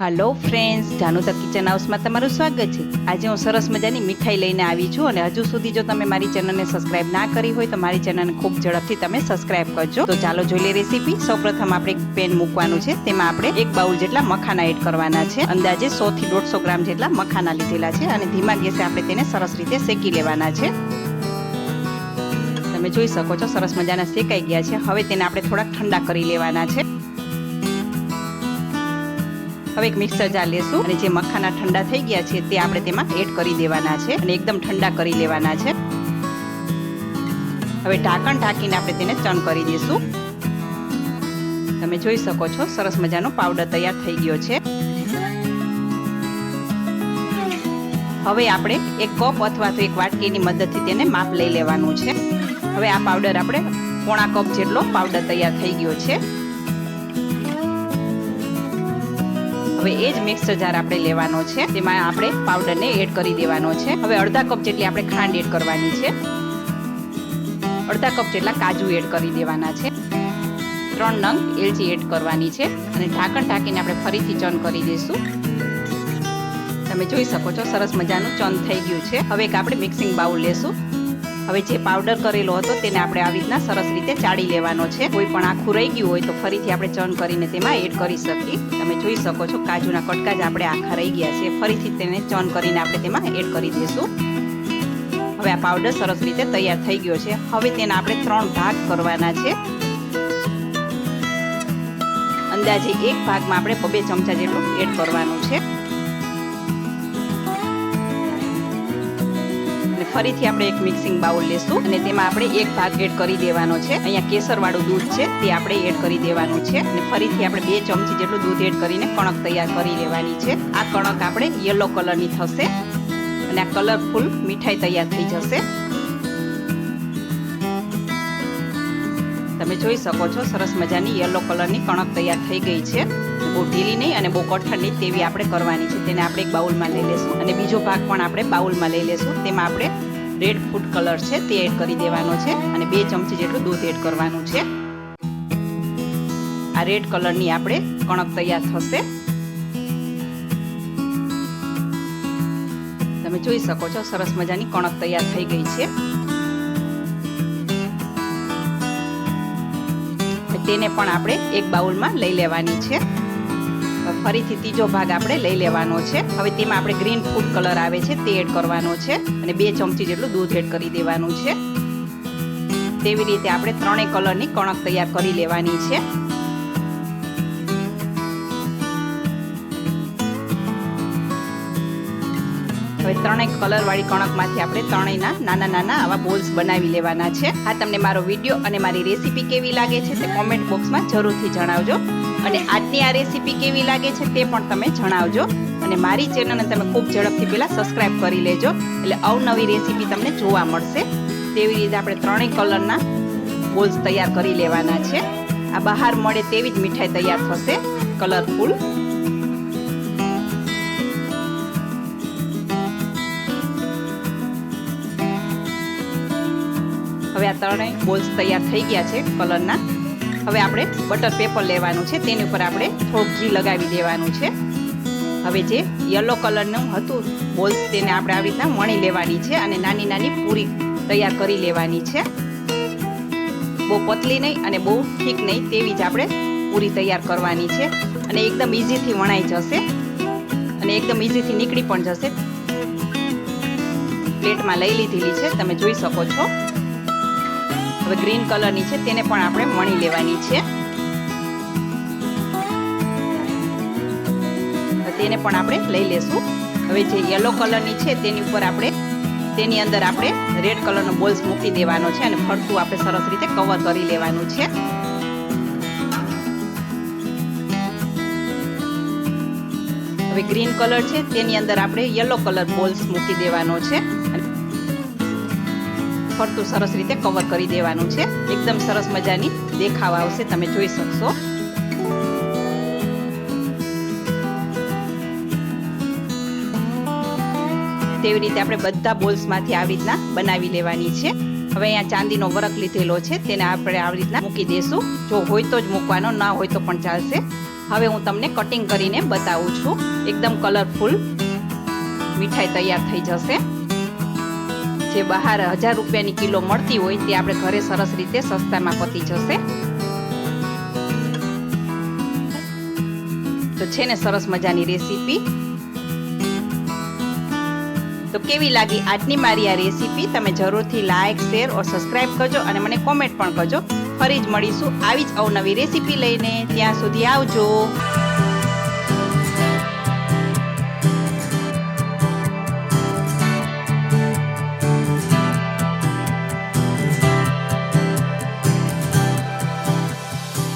Hello friends, જાનુતા kitchen હાઉસમાં તમારું સ્વાગત છે। આજે હું સરસ મજાની મીઠાઈ લઈને આવી છું અને હજુ સુધી જો તમે મારી ચેનલને સબસ્ક્રાઇબ ના કરી હોય તો મારી ચેનલને ખૂબ ઝડપથી તમે સબસ્ક્રાઇબ કરજો। તો ચાલો જોઈ લઈએ રેસીપી। સૌપ્રથમ આપણે એક પેન મૂકવાનું છે, તેમાં આપણે 1 બાઉલ જેટલા મખાના એડ કરવાના છે। અંદાજે 100 થી 150 ગ્રામ જેટલા મખાના લીધેલા છે અને ધીમા ગેસે આપણે તેને સરસ રીતે શેકી લેવાના છે। તમે જોઈ શકો છો સરસ મજાના શેકાઈ ગયા છે। હવે તેને આપણે થોડા ઠંડા કરી લેવાના છે। હવે એક મિક્સર જાર લેશું અને જે મખાના ઠંડા થઈ ગયા છે તે આપણે તેમાં એડ કરી દેવાના છે અને એકદમ ઠંડા કરી લેવાના છે। હવે ઢાંકણ ઢાંકીને આપણે તેને ચર્ન કરી દઈશું। તમે જોઈ શકો છો સરસ મજાનો પાવડર તૈયાર થઈ ગયો છે। હવે આપણે એક કપ અથવા તો એક વાટકીની મદદથી તેને માપ લઈ લેવાનું છે। હવે આ પાવડર આપણે પોણા કપ જેટલો પાવડર તૈયાર થઈ ગયો છે। હવે એ જ મિક્સર જાર આપણે લેવાનો છે, તેમાં આપણે પાવડરને એડ કરી દેવાનો છે। હવે અડધા કપ જેટલી આપણે ખાંડ એડ કરવાની છે, અડધા કપ જેટલા કાજુ એડ કરી દેવાના છે, 3 નંગ એલચી એડ કરવાની છે અને ઢાંકણ ઢાંકીને આપણે ફરીથી ચર્ન કરી દઈશું। તમે જોઈ શકો છો સરસ મજાનું ચર્ન થઈ ગયું છે। હવે એક આપણે મિક્સિંગ બાઉલ લેશું। હવે જે પાવડર કરેલો હતો તેને આપણે આવી રીતના સરસ રીતે ચાળી લેવાનો છે। કોઈ પણ આખું રહી ગયું હોય તો ફરીથી આપણે ચર્ન કરીને તેમાં એડ કરી શકીએ। તમે જોઈ શકો છો કાજુના કટકા જ આપણે આખા રહી ગયા છે, ફરીથી તેને ચર્ન કરીને આપણે તેમાં એડ કરી દઈશું। હવે આ પાવડર સરસ રીતે તૈયાર થઈ ગયો છે। હવે તેના આપણે 3 ભાગ કરવાના છે। અંદાજે એક ભાગમાં આપણે 2 ચમચા જેટલું એડ કરવાનું છે। ફરીથી આપણે એક મિક્સિંગ બાઉલ લેશું અને તેમાં આપણે એક ભાગ એડ કરી દેવાનો છે। અહીંયા કેસર વાળું દૂધ છે તે આપણે એડ કરી દેવાનું છે અને ફરીથી આપણે 2 ચમચી જેટલું દૂધ એડ કરીને કણક તૈયાર કરી લેવાની છે। આ કણક આપણે યલો કલરની થશે અને આ કલરફુલ મીઠાઈ તૈયાર થઈ જશે। તમે જોઈ શકો છો સરસ મજાની યલો કલરની કણક તૈયાર થઈ ગઈ છે। બહુ ઢીલી નહીં અને બહુ કઠણ નહીં તેવી આપણે કરવાની છે। તેને આપણે એક બાઉલમાં લઈ લેશું અને બીજો ભાગ પણ આપણે બાઉલમાં લઈ લેશું। તેમાં આપણે રેડ ફૂડ કલર છે તે એડ કરી દેવાનો છે અને 2 ચમચી જેટલું દૂધ એડ કરવાનું છે। આ રેડ કલરની આપણે કણક તૈયાર થશે। તમે જોઈ શકો છો સરસ મજાની કણક તૈયાર થઈ ગઈ છે। તેને પણ આપણે એક બાઉલમાં લઈ લેવાની છે। ફરીથી ત્રીજો ભાગ આપણે લઈ લેવાનો છે। હવે તેમાં આપણે ગ્રીન ફૂડ કલર આવે છે તે એડ કરવાનો છે અને 2 ચમચી જેટલું દૂધ એડ કરી દેવાનું છે। તેવી રીતે આપણે 3 કલરની કણક તૈયાર કરી લેવાની છે। હવે 3 કલર વાળી કણકમાંથી આપણે 3ના નાના નાના આવા બોલ્સ બનાવી લેવાના છે। આ તમને મારો વિડીયો અને મારી રેસીપી કેવી લાગે છે તે કોમેન્ટ બોક્સમાં જરૂરથી જણાવજો અને આજની આ રેસીપી કેવી લાગે છે તે પણ તમે જણાવજો અને મારી ચેનલને તમે ખૂબ ઝડપથી પહેલા સબસ્ક્રાઇબ કરી લેજો એટલે અવનવી રેસીપી તમને જોવા મળશે। તેવી રીતે આપણે 3 કલરના બોલ્સ તૈયાર કરી લેવાના છે। આ બહાર મળે તેવી જ મીઠાઈ તૈયાર થશે, કલરફુલ। હવે આ 3 બોલ્સ તૈયાર થઈ ગયા છે કલરના। હવે આપણે બટર પેપર લેવાનું છે, તેની ઉપર આપણે થોડું ઘી લગાવી દેવાનું છે। હવે જે યલો કલરનું હતું બોલ્સ તેને આપણે આવી રીતના વણી લેવાની છે અને નાની નાની પૂરી તૈયાર કરી લેવાની છે। બહુ પતલી નહીં અને બહુ ઠીક નહીં તેવી જ આપણે પૂરી તૈયાર કરવાની છે અને એકદમ ઇઝીથી વણાઈ જશે અને એકદમ ઇઝીથી નીકળી પણ જશે। પ્લેટમાં લઈ લીધેલી છે, તમે જોઈ શકો છો। હવે ગ્રીન કલરની છે તેને પણ આપણે વણી લેવાની છે। તેને પણ આપણે લઈ લેશું। હવે જે યલો કલરની છે તેની ઉપર આપણે તેની અંદર આપણે રેડ કલરનો બોલ્સ મૂકી દેવાનો છે અને ફરતું આપણે સરસ રીતે કવર કરી લેવાનું છે। હવે ગ્રીન કલર છે તેની અંદર આપણે યલો કલર બોલ્સ મૂકી દેવાનો છે અને ફરતું સરસ રીતે કવર કરી દેવાનું છે। એકદમ સરસ મજાની દેખાવ આવશે, તમે જોઈ શકશો। તેવી રીતે આપણે બધા બોલ્સમાંથી આવી રીતના બનાવી લેવાની છે। હવે અહીંયા ચાંદીનો વરખ લીધેલો છે તેને આપણે આવી રીતના મૂકી દેશું। જો હોય તો જ મૂકવાનો, ના હોય તો પણ ચાલશે। હવે હું તમને કટિંગ કરીને બતાવું છું. એકદમ કલરફુલ મીઠાઈ તૈયાર થઈ જશે. જે બહાર 1000 રૂપિયાની કિલો મળતી હોય તે આપણે ઘરે સરસ રીતે સસ્તામાં પતી જશે. તો છે ને સરસ મજાની રેસીપી. તો કેવી લાગી આજની મારી આ રેસીપી? તમે જરૂરથી લાઈક, શેર ઓર સબસ્ક્રાઇબ કરજો અને મને કોમેન્ટ પણ કરજો. ફરી જ મળીશું આવી જ અવનવી રેસીપી લઈને. ત્યાં સુધી આવજો.